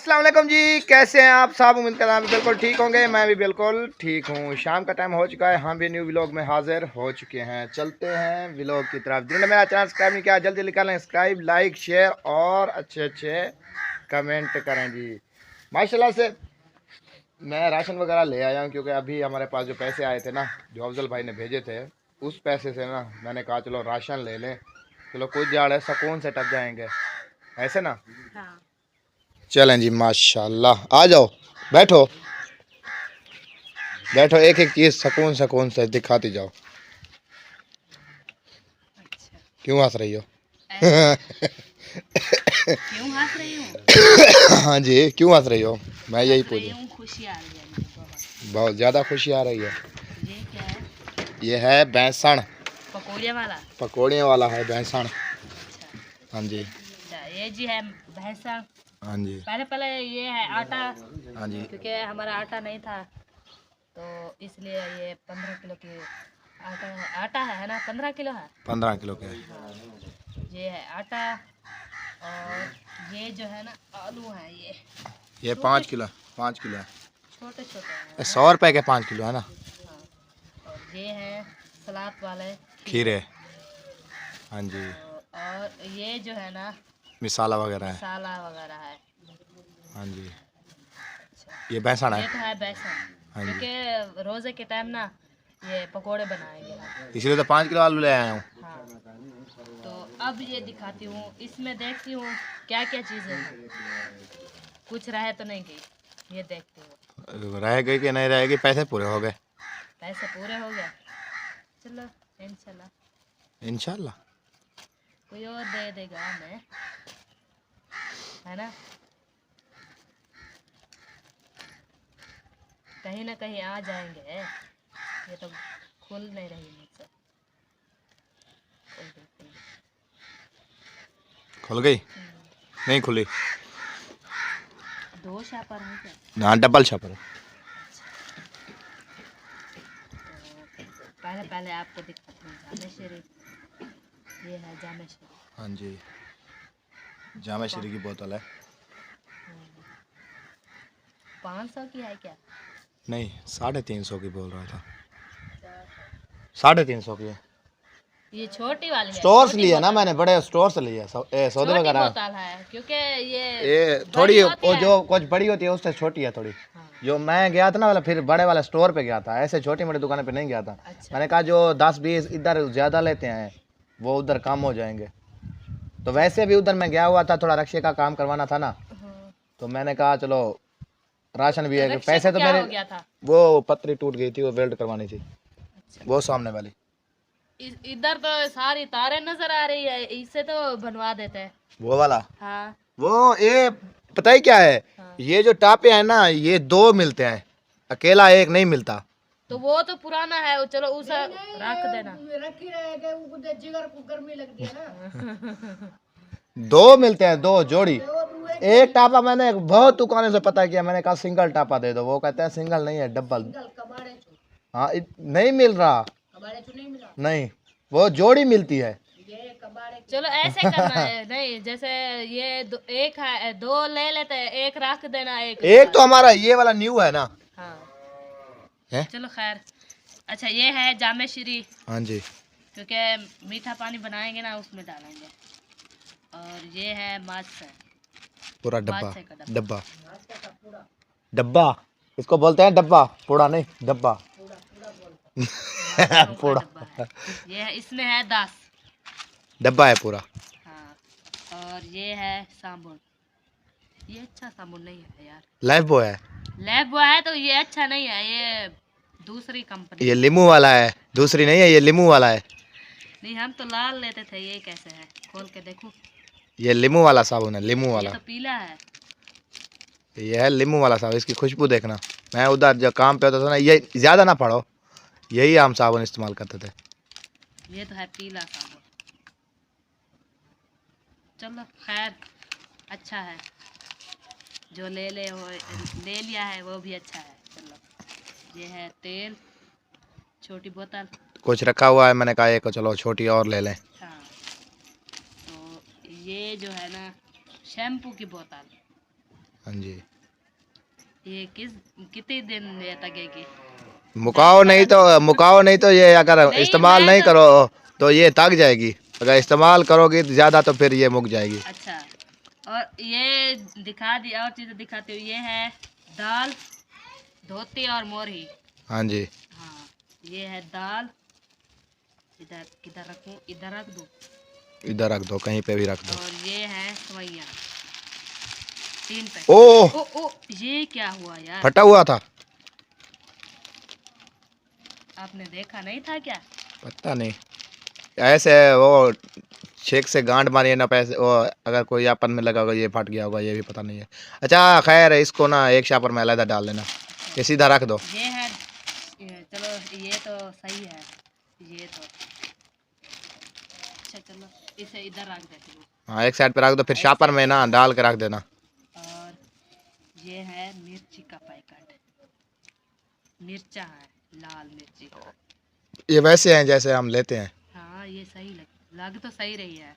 अस्सलाम वालेकुम जी, कैसे हैं आप सब। उम्मीद करता हूं बिल्कुल ठीक होंगे। मैं भी बिल्कुल ठीक हूं। शाम का टाइम हो चुका है, हम भी न्यू व्लॉग में हाजिर हो चुके हैं। चलते हैं व्लॉग की तरफ। जिन्होंने मेरा चैनल सब्सक्राइब नहीं किया जल्दी जल्दी कर लें सब्सक्राइब, लाइक, शेयर और अच्छे अच्छे कमेंट करें जी। माशाल्लाह से मैं राशन वगैरह ले आया हूँ, क्योंकि अभी हमारे पास जो पैसे आए थे ना, जो अफजल भाई ने भेजे थे, उस पैसे से ना मैंने कहा चलो राशन ले लें, चलो कुछ जाड़ है सुकून से टप जाएंगे, ऐसे ना। हाँ। चलें जी, माशाल्लाह। आ जाओ, बैठो बैठो, एक एक चीज़ सुकून सुकून से दिखाती जाओ। अच्छा। क्यों हंस रही हो? क्यों हंस रही हूँ? हाँ जी, क्यों हंस रही हो? मैं यही पूछ रहा हूँ। खुशी आ रही है मुझे, बहुत ज़्यादा खुशी आ रही है। ये क्या है? ये है बेसन, पकौड़े वाला। पकौड़े वाला है बेसन। अच्छा। हाँ जी। अच्छा, ये जी है बेसन। हाँ जी। पहले ये है आटा। हाँ जी। क्योंकि हमारा आटा नहीं था, तो इसलिए ये 15 किलो की आटा है ना, 15 किलो है। 15 किलो के। हाँ। ये है आटा, और ये जो है ना आलू है, ये 5 किलो, 5 किलो है। छोटे छोटे 100 रुपए के 5 किलो है ना। हाँ। और ये है सलाद वाले खीरे। हाँ जी। और ये जो है ना मिसाला वगैरह है। है। हाँ जी। अच्छा। ये बेसन है। ये तो है बेसन। हाँ जी। क्योंकि रोज़े के टाइम ना ये पकोड़े बनाएंगे हम, इसलिए तो 5 किलो आलू ले आया हूँ। हाँ। तो अब ये दिखाती हूँ, इसमें देखती हूँ क्या क्या चीज़ें हैं, कुछ रहे तो नहीं गई, ये देखती हूँ। रह गई कि नहीं रहेगी, पैसे पूरे हो गए। पैसे पूरे हो गए, चलो इंशाल्लाह। इंशाल्लाह कोई और दे देगा हमें, है ना। कहीं ना कहीं आ जाएंगे। ये तो खुल नहीं रही मुझसे, खुल गई? नहीं खुली। 2 शापर है क्या? ना, डबल छापर। तो पहले आपको दिखाती हूँ जामे शरीफ। ये है जामे शरीफ। हाँ जी, जामे शरीफ की बोतल है। 500 की है क्या? नहीं, 350 की बोल रहा था। 350 की है। ये छोटी वाली है। स्टोर से लिया ना मैंने, बड़े स्टोर से लिया सौदे वगैरह। बोतल है, क्योंकि ये थोड़ी वो जो कुछ बड़ी होती है उससे छोटी है थोड़ी। हाँ। जो मैं गया था ना वाला, फिर बड़े वाला स्टोर पे गया था, ऐसे छोटी मोटी दुकान पे नहीं गया था। अच्छा। मैंने कहा जो 10-20 इधर ज़्यादा लेते हैं वो उधर कम हो जाएंगे। तो वैसे भी उधर मैं गया हुआ था, थोड़ा रक्शे का काम करवाना था ना। हाँ। तो मैंने कहा चलो राशन भी है, पैसे तो मेरे गया था। वो पतरी टूट गई थी, वो वेल्ड करवानी थी। अच्छा। वो सामने वाली। इधर तो सारी तारें नजर आ रही है, इससे तो बनवा देते हैं वो वाला। हाँ। वो ये पता ही क्या है। हाँ। ये जो टापे हैं ना, ये 2 मिलते हैं, अकेला एक नहीं मिलता। तो वो तो पुराना है, चलो उसे रख देना। रखी रहेगा, वो जिगर को गर्मी लगती है ना। 2 मिलते हैं, 2 जोड़ी। एक टापा मैंने बहुत दुकानों से पता किया, मैंने कहा सिंगल टापा दे दो, वो कहते हैं सिंगल नहीं है, डबल। हाँ, नहीं मिल रहा। नहीं, वो जोड़ी मिलती है। चलो ऐसे करना है नहीं, जैसे ये एक है, 2 ले लेते हैं, एक रख देना। एक तो हमारा ये वाला न्यू है ना। हाँ है? चलो खैर। अच्छा, ये है जामे श्री। हाँ जी। क्योंकि मीठा पानी बनाएंगे ना, उसमें डालेंगे। और ये है माछ, पूरा डब्बा। डब्बा डब्बा इसको बोलते हैं, डब्बा, पूरा नहीं, डब्बा। पूरा ये है, इसमें है 10 डब्बा है पूरा। हाँ। और ये है साबुन। ये अच्छा साबुन नहीं है यार, लाइफ बॉय है। लाइफ बॉय है तो ये अच्छा नहीं है, ये दूसरी कंपनी। ये लीमू वाला है, दूसरी नहीं है, ये लीमू वाला है। नहीं, हम तो लाल लेते थे, ये कैसे है, खोल के देखो। ये लीमू वाला साबुन है, लीमू वाला। ये तो पीला है। ये है लीमू वाला साबुन, इसकी खुशबू देखना। मैं उधर जब काम पे होता था ना, ये ज़्यादा ना पढ़ो, यही हम साबुन इस्तेमाल करते थे। ये तो है पीला साबुन। चलो खैर, अच्छा है, जो ले लिया है वो भी अच्छा है। चलो, ये है तेल, छोटी बोतल। कुछ रखा हुआ है, मैंने कहा एक चलो छोटी और ले लें। हाँ। तो ये जो है ना शैम्पू की बोतल, हाँ जी। ये कितने दिन ये तकेगी? मुकाओ नहीं तो ये अगर नहीं, इस्तेमाल मैं नहीं तो करो तो ये तक जाएगी। अगर इस्तेमाल करोगी ज़्यादा तो फिर ये मुक जाएगी। अच्छा। और ये दिखा दी, और चीज़ें दिखाती हूँ। ये है दाल, धोती और मोरी। हाँ जी। हाँ, ये है दाल। इधर किधर रखूँ? इधर रख दूँ? इधर रख दो, कहीं पे भी रख दो। और ये है सवैया, 3 ओह, पैकेट। ओ ओ, ये क्या हुआ यार? फटा हुआ था। आपने देखा नहीं था क्या? पता नहीं, ऐसे वो छेक से गांठ मारी है ना पैसे वो, अगर कोई आपन में लगा होगा ये फट गया होगा, ये भी पता नहीं है। अच्छा खैर, इसको ना एक शापर में अलग डाल लेना, ये सीधा रख दो। ये है चलो, ये तो सही है। ये तो अच्छा, चलो इसे इधर रख देती हूँ। हाँ, एक साइड पे रख दो, फिर शापर में ना डाल के रख देना। और ये है मिर्ची का पैकेट। मिर्चा है, लाल मिर्ची का। ये वैसे हैं जैसे हम लेते हैं। हाँ, ये सही लग तो सही रही है।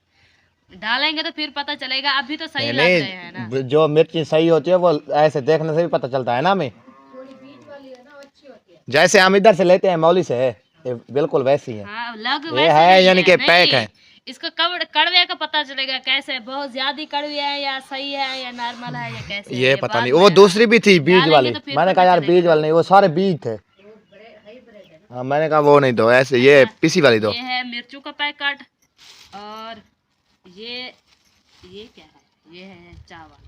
डालेंगे तो फिर पता चलेगा, अभी तो सही नहीं लग रहे हैं ना। नहीं, जो मिर्ची सही होती है वो ऐसे देखने से भी पता चलता है ना हमें। थोड़ी बीच वाली है ना, अच्छी होती है। जैसे हम इधर से लेते हैं मौली से, ये बिल्कुल वैसी है। हाँ, लग ये वैसे है रही यानी कि नहीं, पैक है। इसका कड़वे का पता चलेगा कैसे, बहुत ज्यादा कड़वी है या सही है या नॉर्मल है या कैसे है, ये पता बाद नहीं, में वो है। दूसरी भी थी बीज डालेंगे वाली। तो फिर मैंने पता कहा यार चलेगा बीज ना। वाली नहीं, वो सारे बीज थे। हाँ, मैंने कहा वो नहीं दो, ऐसे ये अच्छा, पीसी वाली दो। ये है मिर्चों का पैकेट। और ये क्या है? ये है चावल,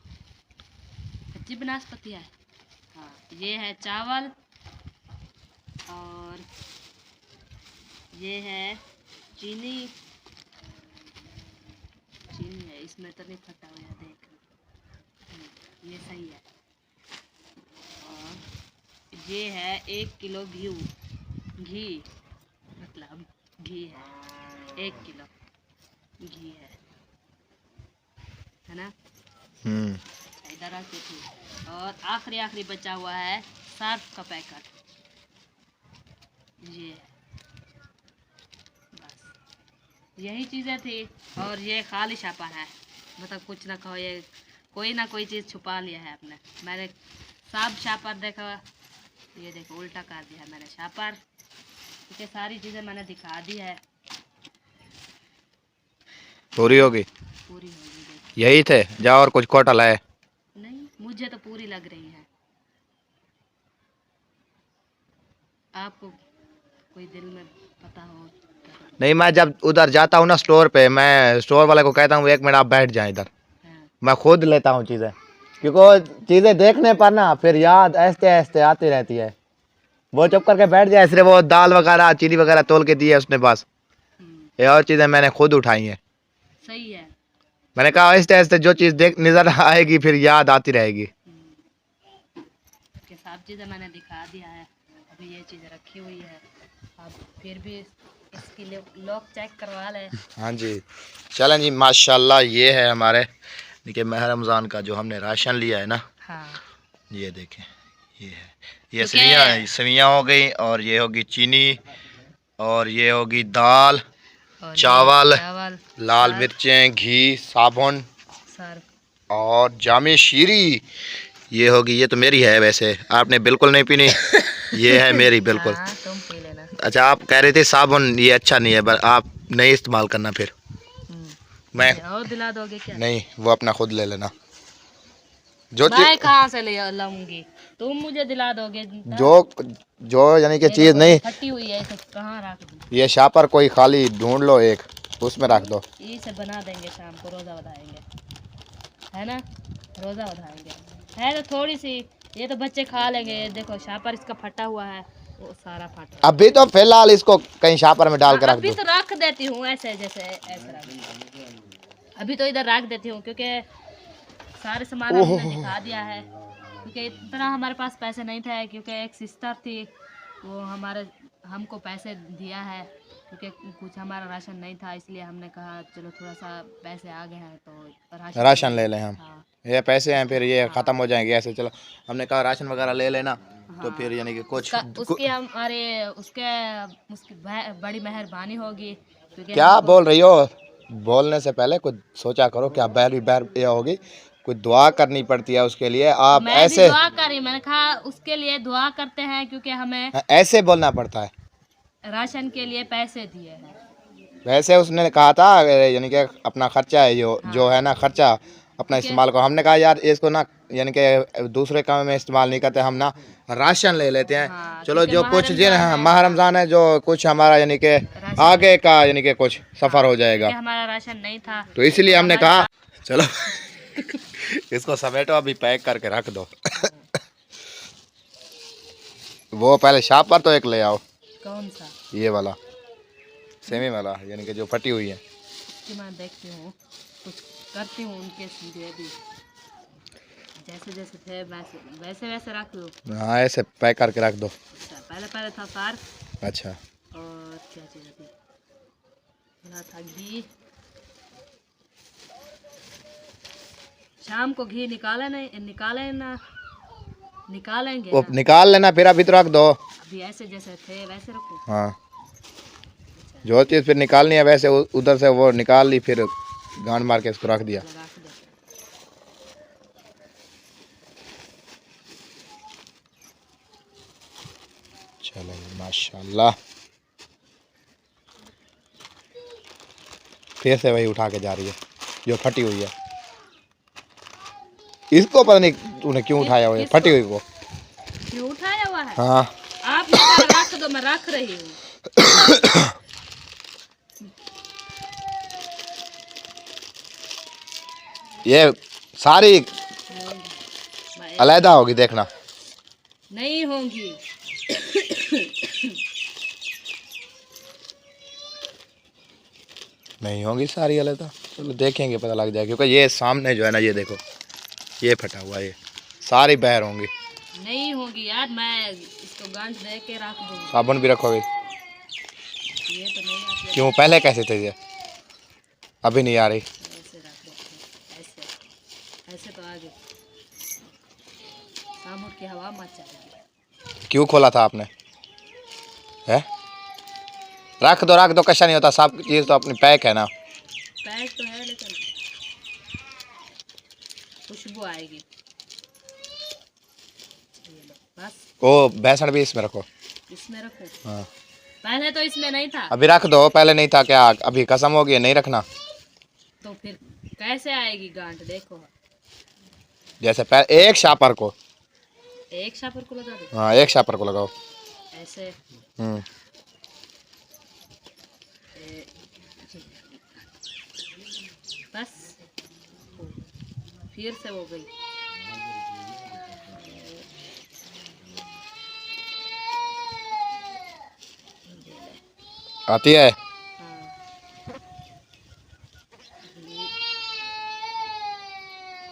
कच्ची बनास्पति है। हाँ, ये है चावल। और ये है चीनी है, इसमें तो नहीं फटा हुआ है, देख। ये सही है। और ये है 1 किलो घी, मतलब घी है 1 किलो घी है ना। इधर रखी थी। और आखिरी बचा हुआ है सर्फ का पैकेट। ये बस यही चीज़ें थी। और ये खाली छापा है, मतलब कुछ ना कहो, ये कोई ना कोई चीज़ छुपा लिया है आपने। मैंने सब छापर देखा, ये देखो उल्टा कर दिया है मैंने छापर, क्योंकि सारी चीज़ें मैंने दिखा दी है। पूरी होगी, पूरी होगी, देखो। यही थे जा, और कुछ खोटल है? नहीं, मुझे तो पूरी लग रही है। आपको कोई दिल में पता हो? नहीं, मैं जब उधर जाता हूँ ना स्टोर पे, मैं स्टोर वाले को कहता हूँ 1 मिनट आप बैठ जाएं इधर, हाँ, मैं खुद लेता हूँ चीज़ें, क्योंकि चीज़ें देखने पर ना फिर याद ऐसे ऐसे आती रहती है। वो चुप करके बैठ जाए, सिर्फ वो दाल वगैरह चीनी वगैरह तोल के दी है उसने बस। ये और चीज़ें मैंने खुद उठाई हैं। सही है। मैंने कहा ऐसे ऐसे जो चीज़ देख नजर आएगी फिर याद आती रहेगी। कि सब चीज़ें मैंने दिखा दिया है। अभी ये चीज़ रखी हुई है, अब फिर भी इसके लिए लॉक चेक करवा लें। हाँ जी, चलें जी। माशाल्लाह, ये है हमारे देखिए माह रमज़ान का जो हमने राशन लिया है ना। हाँ, ये देखें, ये है, ये सवियाँ हो गई, और ये होगी चीनी, और ये होगी दाल, और चावल, लाल सर्फ, मिर्चें, घी, साबुन सर्फ। और जामे शीरी। ये होगी, ये तो मेरी है वैसे, आपने बिल्कुल नहीं पीनी। ये है मेरी बिल्कुल। हाँ, तुम पी लेना। अच्छा, आप कह रहे थे साबुन ये अच्छा नहीं है, पर आप नहीं इस्तेमाल करना फिर। मैं और दिला दोगे क्या? नहीं, वो अपना खुद ले लेना। जो मैं कहाँ से ले लाऊंगी? तुम मुझे दिला दोगे? जो जो यानी कि चीज़ नहीं, फटी हुई है, इसे कहाँ रख दूँ? ये शापर कोई खाली ढूंढ लो एक, उसमें रख दो। इसे बना देंगे, शाम को रोज़ा बधाएंगे, है ना? रोज़ा बधाएंगे। है तो थोड़ी सी, ये तो बच्चे खा लेंगे। ये देखो शापर इसका फटा हुआ है, वो सारा फट रहा है। अभी तो फिलहाल इसको कहीं शापर में डाल के रख अभी दो। तो रख देती हूँ ऐसे, जैसे ऐसे रख देती हूँ। अभी तो इधर रख देती हूँ, क्योंकि सारे सामान हमने दिखा दिया है। क्योंकि इतना हमारे पास पैसे नहीं थे, क्योंकि एक सिस्टर थी, वो हमको पैसे दिया है, क्योंकि कुछ हमारा राशन नहीं था, इसलिए हमने कहा चलो थोड़ा सा पैसे आ गए हैं तो राशन ले लें हम। हाँ, ये पैसे हैं फिर ये ख़त्म हो जाएंगे ऐसे, चलो हमने कहा राशन वगैरह ले लेना। तो फिर यानी कि कुछ उसकी हमारे उसकी बड़ी मेहरबानी होगी, क्योंकि क्या बोल रही हो? बोलने से पहले कुछ सोचा करो, क्या बैर ये होगी। कुछ दुआ करनी पड़ती है उसके लिए। आप मैं ऐसे भी दुआ करी, मैंने कहा उसके लिए दुआ करते हैं क्योंकि हमें ऐसे बोलना पड़ता है। राशन के लिए पैसे दिए हैं। वैसे उसने कहा था यानी कि अपना खर्चा है जो है ना, खर्चा अपना इस्तेमाल को। हमने कहा यार इसको ना यानी कि दूसरे काम में इस्तेमाल नहीं करते, हम ना राशन ले लेते हैं। हाँ, चलो क्योंकि जो माह कुछ दिन रमज़ान है। माह रमज़ान है, जो कुछ हमारा यानी कि आगे का यानी कि कुछ सफ़र हो जाएगा, क्योंकि हमारा राशन नहीं था तो इसलिए हमने हमारे कहा चलो इसको समेटो, अभी पैक करके रख दो। वो पहले शॉप पर तो एक ले आओ, कौन सा ये वाला सेमी वाला यानी कि जो फटी हुई है। कि मैं देखती हूँ, कुछ करती हूँ उनके लिए भी, जैसे जैसे थे वैसे वैसे वैसे रख दो। हाँ ऐसे पैक करके रख दो। अच्छा, पहले था सार अच्छा और क्या चीज़ थी, ना था घी। शाम को घी निकालेंगे वो ना। निकाल लेना, फिर अभी तो रख दो। अभी ऐसे जैसे थे वैसे रखो। हाँ जो चीज़ फिर निकालनी है वैसे उधर से वो निकाल ली, फिर गांड मार के इसको रख दिया। रख दो। चलो माशाल्लाह, फिर से वही उठा के जा रही है जो फटी हुई है। इसको पता नहीं तूने क्यों उठाया हुआ है फटी हुई को। क्यों उठाया हुआ है? हाँ आप रख दो, मैं रख रही हूँ। ये सारी अलहदा होगी, देखना। नहीं होंगी। नहीं होगी सारी अलहदा, चलो देखेंगे पता लग जाएगा। क्योंकि ये सामने जो है ना, ये देखो ये फटा हुआ, ये सारी बहर होंगी। नहीं होगी यार, मैं इसको गांठ दे के रख दूंगी। साबुन भी रखोगे? ये तो नहीं आती है। क्यों, पहले कैसे थे ये, अभी नहीं आ रही? ऐसे रख दो, ऐसे ऐसे तो आगे साबुन की हवा मत चलेगी। क्यों खोला था आपने? है रख दो, कशा नहीं होता, सब चीज़ तो अपनी पैक है ना। पैक तो है लेकिन खुशबू आएगी। ये लो, बस ओ बेसन भी इसमें रखो। इसमें रखो। हाँ पहले तो इसमें नहीं था, अभी रख दो, पहले नहीं था क्या? अभी कसम होगी नहीं रखना। तो फिर कैसे आएगी गांठ? देखो, जैसे पहले एक शापर को, एक शापर को लगा दो। हाँ एक शापर को लगाओ। ऐसे हम्म बस, फिर से हो गई। आती है। हाँ,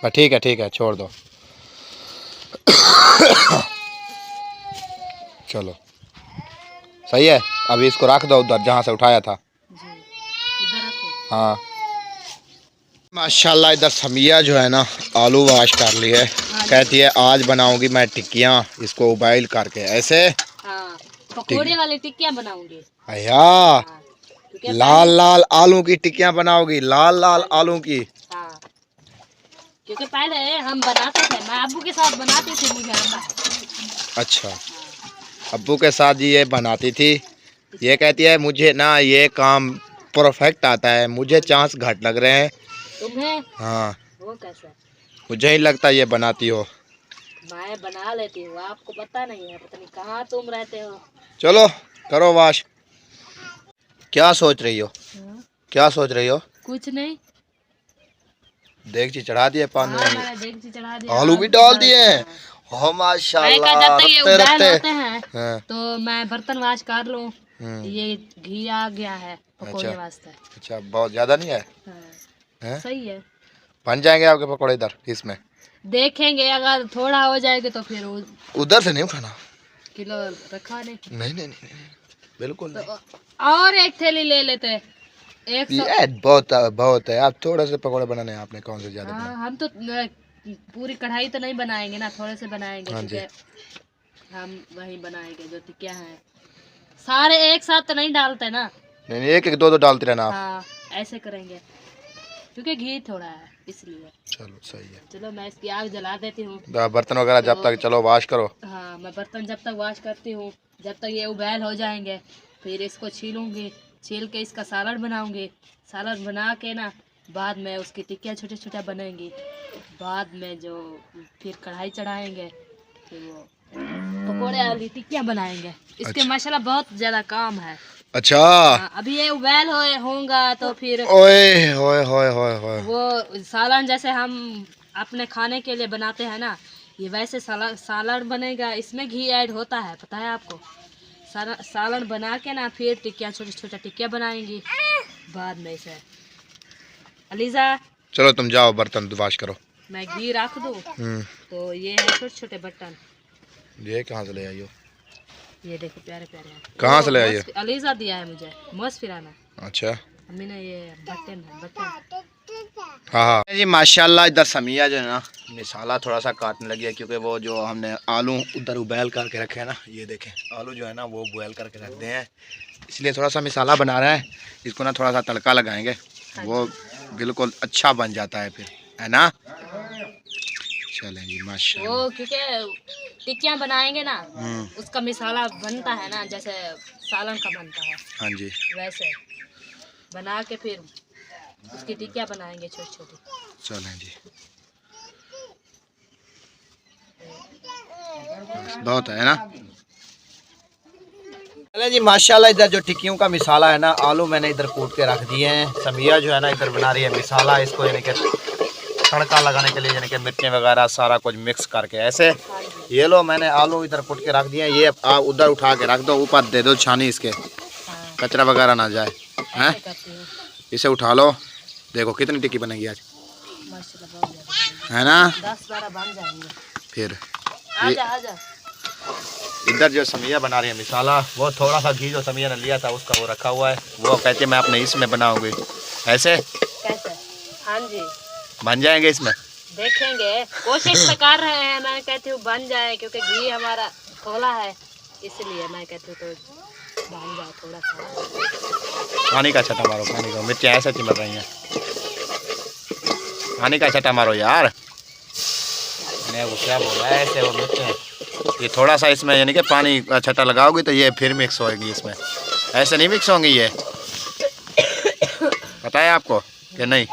पर ठीक है छोड़ दो। चलो सही है, अभी इसको रख दो उधर जहाँ से उठाया था। जी इधर रखो। हाँ माशाल्लाह, इधर समिया जो है ना आलू वाश कर ली है। कहती है आज बनाऊंगी मैं टिक्कियाँ, इसको उबाइल करके ऐसे। हाँ, पकौड़े वाली टिक्कियाँ बनाऊंगी। अया हाँ, क्योंकि लाल लाल आलू की टिक्कियाँ बनाओगी, लाल लाल आलू की। हाँ, क्योंकि पहले हम बनाते थे, मैं अब्बू के साथ बनाती थी, मुझे आता है। अच्छा, अब्बू के साथ ये बनाती थी। ये कहती है मुझे ना ये काम परफेक्ट आता है, मुझे चांस घट लग रहे हैं। तुम्हें? हाँ वो कैसे? मुझे ही लगता ये बनाती हो। मैं बना लेती हूँ, आपको पता नहीं है, पता नहीं कहाँ तुम रहते हो। चलो करो वाश। क्या सोच रही हो? हाँ? क्या सोच रही हो? कुछ नहीं। देगची चढ़ा दिए पानी हाँ, में, मैंने देगची चढ़ा दिया, आलू भी डाल दिए। हो मैं माशाल्लाह, कहा जब तक ये रत्ते उबाल रत्ते। होते हैं हाँ, तो मैं बर्तन वाश कर लूँ। हम्म, ये घी आ गया है पकौड़े अच्छा। वास्ते। अच्छा बहुत ज़्यादा नहीं है? हाँ, हैं? सही है। बन जाएंगे आपके पकौड़े इधर इसमें? देखेंगे, अगर थोड़ा हो जाएगा तो फिर उधर से नहीं उठाना। किलो रखा नहीं नहीं बिल्कुल नहीं। तो और एक थैली ले लेते। 100। ये बहुत है, आप थोड़े से पकौड़े बनाने हैं आपने, कौन से ज़्यादा हाँ, बनाए? हम तो पूरी कढ़ाई तो नहीं बनाएंगे ना, थोड़े से बनाएंगे, हाँ जी। क्योंकि हम वही बनाएंगे जो टिक्कियाँ हैं। सारे एक साथ तो नहीं डालते ना। नहीं एक एक दो डालते रहना आप। हाँ, ऐसे करेंगे। क्योंकि घी थोड़ा है इसलिए। चलो सही है। चलो मैं इसकी आग जला देती हूँ। बर्तन वगैरह जब तक चलो वॉश करो। हाँ मैं बर्तन जब तक वॉश करती हूँ, जब तक ये उबैल हो जाएंगे, फिर इसको छीलूंगी। छील के इसका सालन बनाऊंगी। सालन बना के ना बाद में उसकी टिक्कियाँ छोटे छोटे बनेंगी। बाद में जो फिर कढ़ाई चढ़ाएंगे, फिर वो पकोड़े वाली टिक्कियाँ बनाएंगे। इसके अच्छा। माशाल्लाह बहुत ज़्यादा काम है। अच्छा। हाँ, अभी ये उबैल होगा तो फिर ओए होए होए होए होए। वो सालन जैसे हम अपने खाने के लिए बनाते हैं ना, ये वैसे सालन बनेगा। इसमें घी ऐड होता है, पता है आपको। सालन बना के ना फिर टिक्कियाँ छोटे छोटे टिक्कियाँ बनाएंगी बाद में इसे। अलीजा चलो तुम जाओ बर्तन वॉश करो। मैं घी रख दूँ। तो ये है छोटे छोटे बर्तन। ये कहाँ से ले आई हो? ये देखो प्यारे प्यारे हैं। कहाँ से ले आई हो? अलीजा दिया है मुझे, मस्त फिराना। अच्छा। अम्मी ने ये बर्तन है बर्तन। हाँ हाँ जी माशाल्लाह। इधर समिया जो है ना मिसाला थोड़ा सा काटने लगी है, क्योंकि वो जो हमने आलू उधर उबैल करके रखे हैं ना, ये देखें आलू जो है ना वो बॉयल करके रख दे हैं, इसलिए थोड़ा सा मिसाला बना रहा है। इसको ना थोड़ा सा तड़का लगाएंगे, वो बिल्कुल अच्छा बन जाता है फिर, है ना। चलें जी माशाल्लाह। वो क्योंकि टिक्कियाँ बनाएंगे ना, उसका मिसाला बनता है ना जैसे सालन का बनता है। हाँ जी। वैसे बना के फिर उसकी टिक्कियाँ बनाएंगे छोटी छोटी। चलें जी। बहुत है ना। चलें जी माशाल्लाह। इधर जो टिक्कियों का मिसाला है ना, आलू मैंने इधर कूट के रख दिए हैं। समिया जो है ना इधर बना रही है मिसाला। इसको यानी कि तड़का लगाने के लिए यानी कि मिर्चें वगैरह सारा कुछ मिक्स करके ऐसे। ये लो मैंने आलू इधर कूट के रख दिए हैं, ये आप उधर उठा के रख दो, ऊपर दे दो छानी, इसके कचरा वगैरह ना जाए। हैं इसे उठा लो। देखो कितनी टिक्की बनेगी आज, है ना। 10-12 बन जाएंगे फिर आजा आजा। इधर जो समिया बना रही है मिसाला, वो थोड़ा सा घी जो समिया ने लिया था उसका वो रखा हुआ है। वो कहते हैं मैं अपने इसमें बनाऊंगी। ऐसे कैसे? हाँ जी बन जाएंगे इसमें, देखेंगे। कोशिश तो कर रहे हैं। मैं कहती हूँ बन जाए, क्योंकि घी हमारा थोड़ा है, इसलिए मैं कहती हूँ तो बन जाए थोड़ा सा। पानी का छटा मारो, पानी का। मिर्चें ऐसे चिमट रही हैं, पानी का छटा मारो यार। मैं वो क्या बोल रहा है, ऐसे वो मिर्चें ये थोड़ा सा इसमें यानी कि पानी का छटा लगाओगी तो ये फिर मिक्स होएगी इसमें, ऐसे नहीं मिक्स होंगी ये। पता है आपको कि नहीं?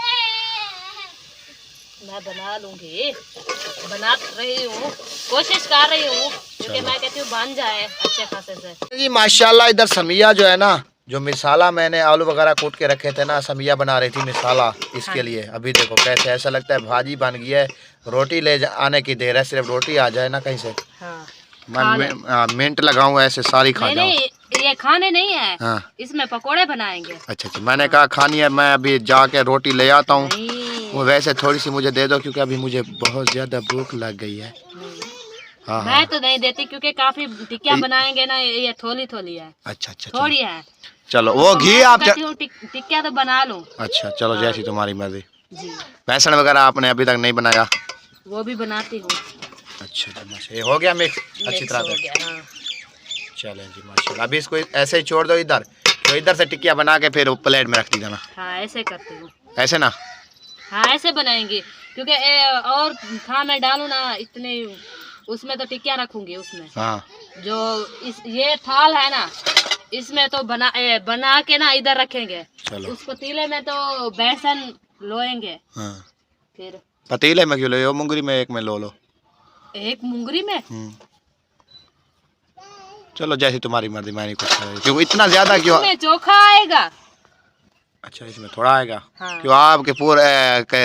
मैं बना लूंगी, बना रही हूँ, कोशिश कर रही हूँ, क्योंकि मैं कहती हूँ बन जाए अच्छे खासे से। जी माशाल्लाह। इधर समिया जो है ना, जो मिसाला मैंने आलू वगैरह कूट के रखे थे ना, समिया बना रही थी मिसाला इसके लिए। अभी देखो कैसे ऐसा लगता है भाजी बन गई है, रोटी ले आने की देर है, सिर्फ रोटी आ जाए ना कहीं से। हाँ। मैं मिंट लगाऊंगा ऐसे सारी खा जाऊँ। ये खाने नहीं है। हाँ। इसमें पकोड़े बनाएंगे। अच्छा अच्छा, मैंने कहा खानी है, मैं अभी जाके रोटी ले आता हूँ। नहीं। वो वैसे थोड़ी सी मुझे दे दो, क्योंकि अभी मुझे बहुत ज़्यादा भूख लग गई है। हाँ मैं तो नहीं देती, क्योंकि काफी टिक्कियाँ बनाएंगे ना, ये थोड़ी थोड़ी है। अच्छा अच्छा थोड़ी है। चलो वो घी आप टिक्कियाँ तो बना लूँ। अच्छा चलो जैसी तुम्हारी मर्जी। जी। बेसन वगैरह आपने अभी तक नहीं बनाया? वो भी बनाती हूँ। अच्छा ये हो गया मिक्स अच्छी तरह से। हाँ। चलें जी माशाल्लाह। अभी इसको ऐसे ही छोड़ दो इधर, तो इधर से टिक्कियाँ बना के फिर प्लेट में रख दी जाना। हाँ ऐसे करती हूँ। ऐसे ना? हाँ ऐसे बनाएंगे, क्योंकि और था मैं डालूँ ना इतने, उसमें तो टिक्कियाँ रखूंगी उसमें। हाँ। जो ये थाल है ना, इसमें तो बना के ना इधर रखेंगे। चलो। उस पतीले में तो बेसन लोएंगे। हाँ। फिर पतीले में क्यों लो, मुंगरी में एक में लो। एक मुंगरी में। चलो जैसी तुम्हारी मर्जी, मैं नहीं कुछ क्यों इतना ज्यादा क्यों। इसमें चोखा आएगा। अच्छा इसमें थोड़ा आएगा। हाँ। क्यों आपके पूरे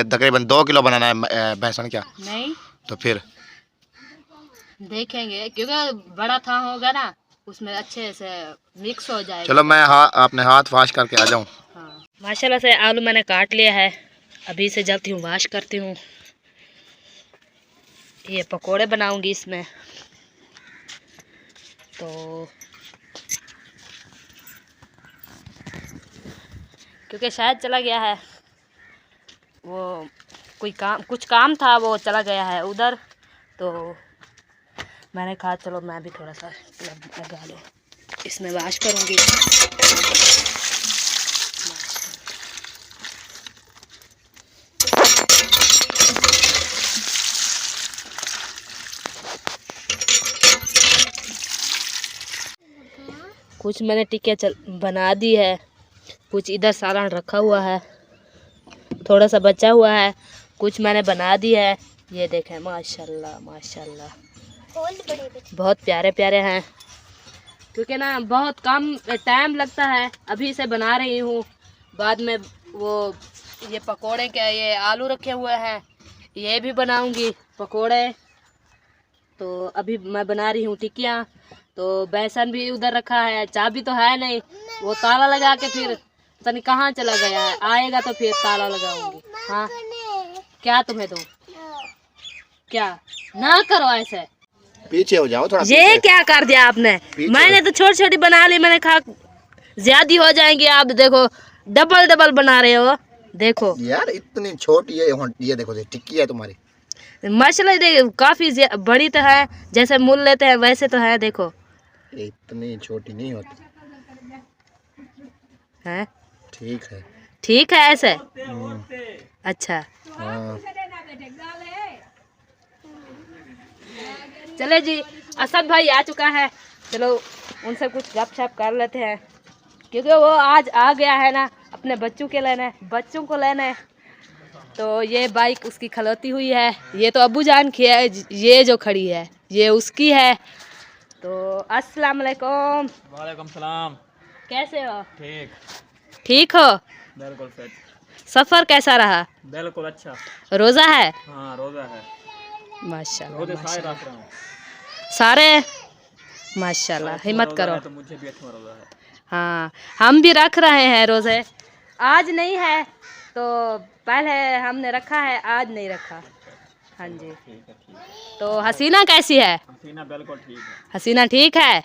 तकरीबन 2 किलो बनाना है बेसन क्या? नहीं तो फिर देखेंगे, क्योंकि बड़ा था होगा ना, उसमें अच्छे से मिक्स हो जाएगा। चलो मैं अपने हाथ वाश करके आ जाऊँ। हाँ। माशाल्लाह से आलू मैंने काट लिया है, अभी से जल्दी हूँ वाश करती हूँ। ये पकोड़े बनाऊंगी इसमें, तो क्योंकि शायद चला गया है वो, कुछ काम था, वो चला गया है उधर, तो मैंने कहा चलो मैं भी थोड़ा सा लगा लूँ, इसमें वाश करूँगी। कुछ मैंने टिक्कियाँ बना दी है, कुछ इधर सालन रखा हुआ है, थोड़ा सा बचा हुआ है, कुछ मैंने बना दी है। ये देखें माशाल्लाह माशाल्लाह बहुत प्यारे प्यारे हैं, क्योंकि ना बहुत कम टाइम लगता है। अभी से बना रही हूँ, बाद में वो ये पकोड़े के ये आलू रखे हुए हैं, ये भी बनाऊंगी पकोड़े। तो अभी मैं बना रही हूँ टिक्कियाँ। तो बेसन भी उधर रखा है, चाबी तो है नहीं, वो ताला लगा के फिर पता नहीं कहाँ चला गया है, आएगा तो फिर ताला लगाऊंगी। हाँ क्या तुम्हें दूँ? क्या ना करो ऐसे, पीछे हो जाओ थोड़ा। ये क्या कर दिया आपने? मैंने तो छोटी छोटी बना ली, मैंने कहा ज्यादा हो जाएंगी। आप देखो डबल डबल बना रहे हो। देखो यार इतनी छोटी है, ये देखो टिक्की है तुम्हारी। माशाल्लाह देखो काफी बड़ी तो है, जैसे मूल लेते हैं वैसे तो है। देखो ये इतनी छोटी नहीं होती है, ठीक है। ठीक है ऐसे। अच्छा हाँ। चले जी, असद भाई आ चुका है, चलो उनसे कुछ गपशप कर लेते हैं, क्योंकि वो आज आ गया है ना अपने बच्चों को लेने। तो ये बाइक उसकी खलोती हुई है, ये तो अब्बू जान की है, ये जो खड़ी है ये उसकी है। तो अस्सलाम वालेकुम। वालेकुम सलाम। कैसे हो? ठीक ठीक हो? बिल्कुल फिट। सफर कैसा रहा? बिल्कुल अच्छा। रोजा है? हाँ रोजा है, माशाल्लाह रोजे सारे माशाल्लाह। रख रहा हूँ। सारे माशाल्लाह, हिम्मत रोजा करो। है तो मुझे भी अच्छा रोजा है। हाँ हम भी रख रहे हैं रोजे, आज नहीं है तो पहले हमने रखा है, आज नहीं रखा। हाँ जी। ठीक है ठीक है। तो हसीना कैसी है? हसीना बिल्कुल ठीक है, हसीना ठीक है?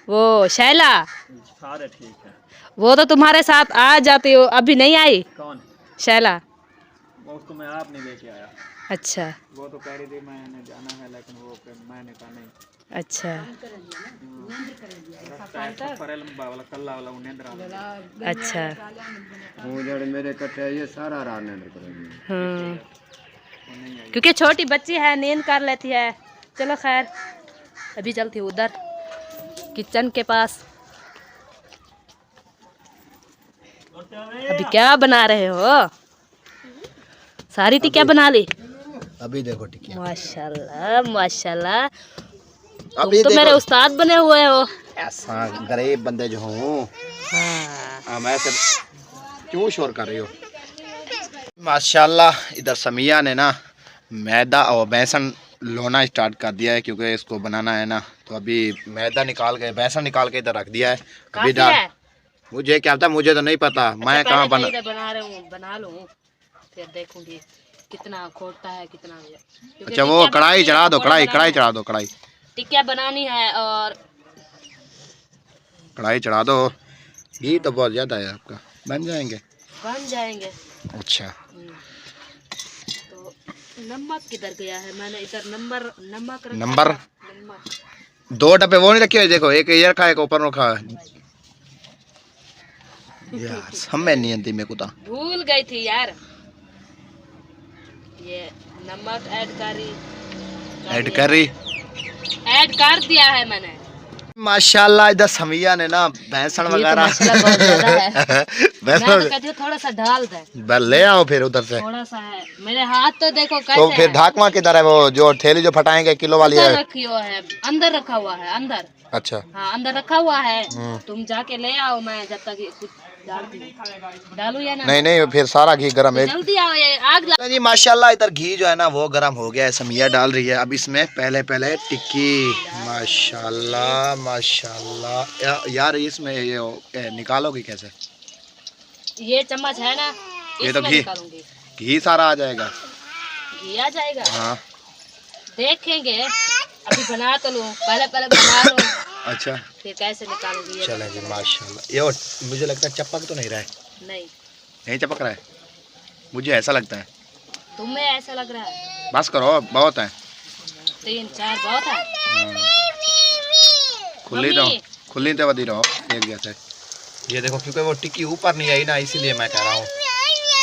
वो शैला सारे ठीक है। वो तो तुम्हारे साथ आ जाती हो, अभी नहीं आई कौन? शैला? वो उसको मैं आप नहीं लेके आया। अच्छा वो तो कह रही थी मैंने जाना है, लेकिन वो फिर मैंने कहा नहीं। अच्छा वाला कल्ला वाला उन्हें अच्छा मेरे कटे ये सारा हाँ, क्योंकि छोटी बच्ची है नींद कर लेती है। चलो खैर अभी चलती हूँ उधर किचन के पास। अभी क्या बना रहे हो? सारी टिक्कियाँ बना ली? अभी देखो टिक्की। माशाल्लाह माशाल्लाह, तुम अभी तो मेरे उस्ताद बने हुए हो। ऐसा गरीब बंदे जो हूँ। हाँ मैं ऐसे क्यों शोर कर रही हो? माशाल्लाह इधर समिया ने ना मैदा और बेसन लोना स्टार्ट कर दिया है, क्योंकि इसको बनाना है ना। तो अभी मैदा निकाल के बेसन निकाल के इधर रख दिया है। अभी डाल, मुझे क्या पता, मुझे तो नहीं पता। मैं कहाँ बना रहे हूँ, बना लूँ फिर देखूंगी कितना खोटता है कितना नहीं। अच्छा वो कढ़ाई चढ़ा दो, कढ़ाई चढ़ा दो, कढ़ाई टिक्कियाँ बनानी है और कढ़ाई चढ़ा दो। घी तो बहुत ज़्यादा है आपका, बन जाएंगे। अच्छा तो नमक किधर गया है? मैंने इधर नमक रखा नंबर था। नमक 2 डब्बे वो नहीं रखे हुए, देखो एक ये रखा है, एक ऊपर रखा है। यार हमें नहीं आती, मेरे को तो भूल गई थी यार। ये नमक ऐड कर दिया है मैंने। माशाल्लाह इधर समिया ने ना बेसन वगैरह मैं तो कहती हूँ थोड़ा सा डाल दे। ले आओ फिर उधर से। थोड़ा सा है मेरे हाथ तो देखो कैसे तो फिर है। ढाकवा किधर है? वो जो थैली जो फटाएंगे किलो वाली उधर है। रखी हुआ है, अंदर रखा हुआ है अंदर। अच्छा हाँ अंदर रखा हुआ है, तुम जाके ले आओ, मैं जब तक कुछ डालती हूँ। डालू या ना? नहीं फिर सारा घी गरम है। जल्दी आओ, ये आग जी माशाल्लाह इधर घी जो है ना वो गरम हो गया है। समिया डाल रही है अब इसमें पहले टिक्की। माशाल्लाह माशाल्लाह यार इसमें ये निकालोगी कैसे? ये चम्मच है ना, ये तो इसमें घी निकालूंगी। घी सारा आ जाएगा। घी आ जाएगा? हाँ देखेंगे, अभी बना तो लूं, पहले बना लूं अच्छा फिर कैसे निकालूंगी। चलें जी माशाल्लाह। ये मुझे लगता है चपक तो नहीं रहा है। नहीं चपक रहा है, मुझे ऐसा लगता है। तुम्हें ऐसा लग रहा है? बस करो बहुत है। 3-4 बहुत है। खुली तो वधी रहो एक जैसे। ये देखो क्योंकि वो टिक्की ऊपर नहीं आई ना, इसीलिए मैं कह रहा हूँ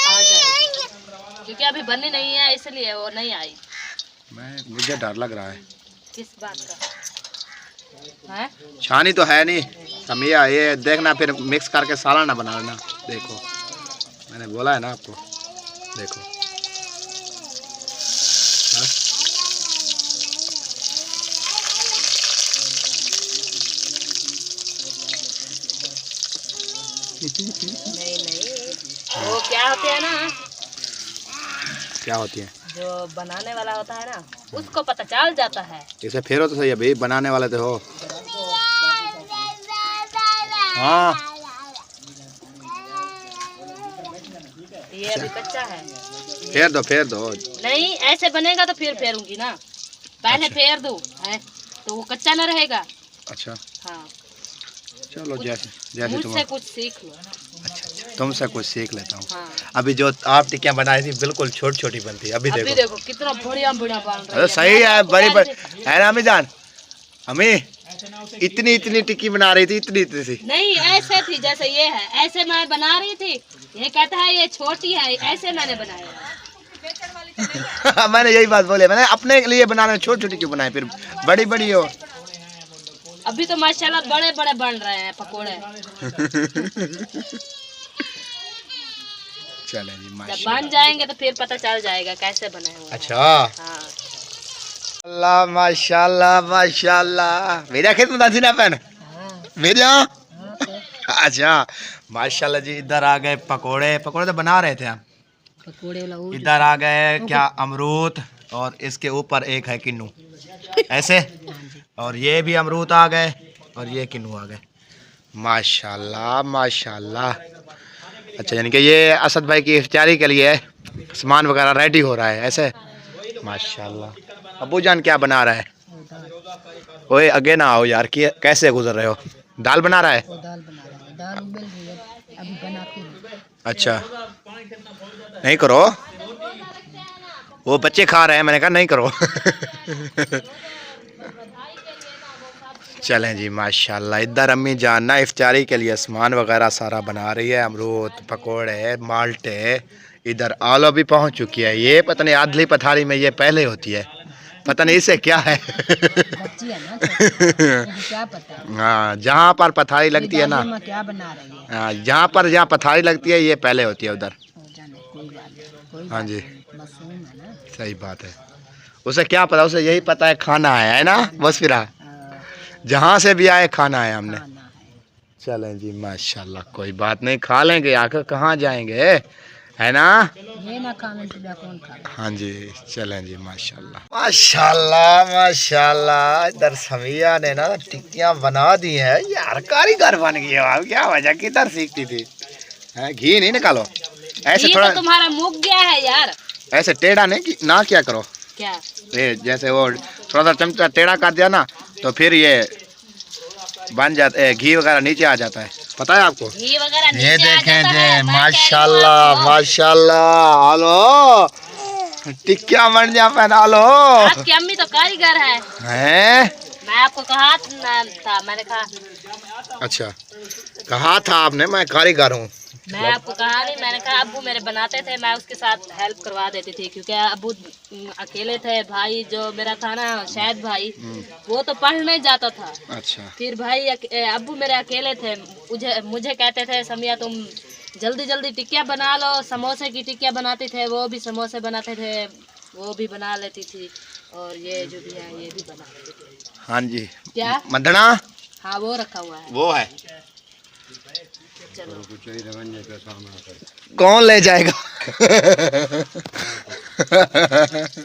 आ जाएगी, क्योंकि अभी बनी नहीं है इसलिए वो नहीं आई। मुझे डर लग रहा है। किस बात का? है। छानी तो है नहीं समिया, ये देखना फिर मिक्स करके सालाना बना लेना। देखो मैंने बोला है ना आपको, देखो हाँ? नहीं वो क्या होते हैं ना, क्या होती है? जो बनाने वाला होता है ना उसको पता चल जाता है। इसे फेरो तो सही है भाई, बनाने वाले तो हो। हाँ ये अभी कच्चा है। फेर दो। नहीं ऐसे बनेगा तो फिर फेरूंगी ना, पहले फेर दूं है तो वो कच्चा न रहेगा। अच्छा हाँ चलो, जैसे जैसे तुम। मुझसे कुछ सीख लो। अच्छा तुमसे कुछ सीख लेता हूँ। हाँ अभी जो आप टिक्कियाँ बनाई थी बिल्कुल छोटी छोटी बनती है, अभी अभी देखो। देखो कितना बढ़िया बढ़िया बन रहा अरे सही है, बड़ी बड़ी है ना अम्मी जान। हमें इतनी इतनी टिक्की बना रही थी, इतनी इतनी सी। नहीं ऐसे थी जैसे ये है, ऐसे मैं बना रही थी, ये कहता है ये छोटी है, ऐसे मैंने बनाया। मैंने यही बात बोली, मैंने अपने लिए बनाने छोटी छोटी क्यों बनाए, फिर बड़ी बड़ी हो। अभी तो माशाल्लाह बड़े बड़े बन रहे हैं पकोड़े। चले जी जब माशाल्लाह। बन जाएंगे तो फिर पता चल जाएगा कैसे बने हुए हैं। अच्छा हाँ अल्लाह माशाल्लाह माशाल्लाह। मेरा खेत में दादी ना पहन मेरा। अच्छा माशाल्लाह जी। इधर आ गए पकोड़े, पकोड़े तो बना रहे थे हम। पकोड़े वाला इधर आ गए क्या अमरूद, और इसके ऊपर एक है किन्नू ऐसे, और ये भी अमरूद आ गए और ये किन्नू आ गए। माशाल्लाह माशाल्लाह। अच्छा यानी कि ये असद भाई की इफ्तारी के लिए सामान वगैरह रेडी हो रहा है ऐसे। माशाल्लाह। अबू जान क्या बना रहा है? ओए आगे ना आओ यार, कैसे गुजर रहे हो? दाल बना रहा है? दाल बना रहा है, दाल उबल रही है, अभी बनाती हूँ। अच्छा नहीं करो, वो बच्चे खा रहे हैं, मैंने कहा नहीं करो। चलें जी माशाल्लाह। इधर अम्मी जान ना इफ्तारी के लिए सामान वगैरह सारा बना रही है, अमरूद, पकोड़े, माल्टे। इधर आलू भी पहुंच चुकी है। ये पता नहीं आधली पथारी में ये पहले होती है, पता नहीं इसे क्या है। बच्ची है ना, क्या पता। हाँ जहाँ पर पथारी लगती है ना, क्या बना रही है? हाँ जहाँ पथारी लगती है ये पहले होती है उधर। कोई बात नहीं, हाँ जी मासूम है ना। सही बात है, उसे क्या पता, उसे यही पता है खाना है ना, बस फिर जहाँ से भी आए खाना है हमने। चलें जी माशाल्लाह, कोई बात नहीं, खा लेंगे, आकर कहाँ जाएंगे है ना। ये ना खाने तो कौन खा। हाँ जी चलें जी माशाल्लाह माशाल्लाह माशाल्लाह। इधर समिया ने ना टिक्कियाँ बना दी है यार, कारीगर बन गई हो। क्या वजह, किधर सीखती थी? घी नहीं निकालो ऐसे, थोड़ा तो तुम्हारा मुक गया है यार। ऐसे टेढ़ा नहीं ना क्या करो, क्या ये जैसे वो थोड़ा सा चमचा टेढ़ा कर दिया ना तो फिर ये बन जाता है, घी वगैरह नीचे आ जाता है, पता है आपको? घी वगैरह नीचे ये आ देखें जाता जी है, मैं कह रही हूँ माशाल्लाह आपको। माशाल्लाह। हेलो टिक्किया बन जा पहना लो। आपकी अम्मी तो कारीगर है। हैं? मैं आपको कहा था, मैंने कहा। अच्छा कहा था आपने मैं कारीगर हूँ? मैं आपको कहा नहीं, मैंने कहा अब्बू मेरे बनाते थे, मैं उसके साथ हेल्प करवा देती थी, क्योंकि अब्बू अकेले थे। भाई जो मेरा था ना शायद भाई, वो तो पढ़ने जाता था। अच्छा फिर भाई अब्बू मेरे अकेले थे, मुझे कहते थे समिया तुम जल्दी जल्दी टिक्कियाँ बना लो। समोसे की टिक्कियाँ बनाते थे, वो भी समोसे बनाते थे, वो भी बना लेती थी, और ये जो भी है ये भी बना लेती थी। हाँ जी क्या मदना? हाँ वो रखा हुआ है। वो है, चलो कौन ले जाएगा?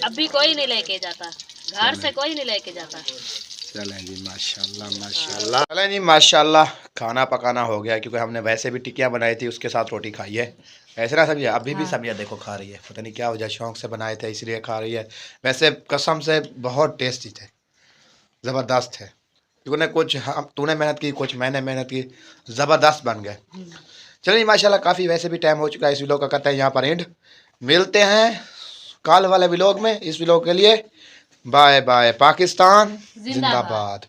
अभी कोई नहीं लेके जाता, घर से कोई नहीं लेके जाता। चलें जी माशाल्लाह माशाल्लाह। चलें जी माशाल्लाह, खाना पकाना हो गया, क्योंकि हमने वैसे भी टिक्कियाँ बनाई थी, उसके साथ रोटी खाई है ऐसे ना सब्जियाँ। अभी भी सब्जियाँ देखो खा रही है, पता नहीं क्या वजह, शौक से बनाए थे इसलिए खा रही है। वैसे कसम से बहुत टेस्टी थे, ज़बरदस्त है। क्योंकि कुछ तूने मेहनत की, कुछ मैंने मेहनत की, ज़बरदस्त बन गए। चलिए माशाल्लाह, काफ़ी वैसे भी टाइम हो चुका है, इस व्लॉग का करते हैं यहाँ पर एंड। मिलते हैं कल वाले व्लॉग में। इस व्लॉग के लिए बाय बाय। पाकिस्तान जिंदाबाद।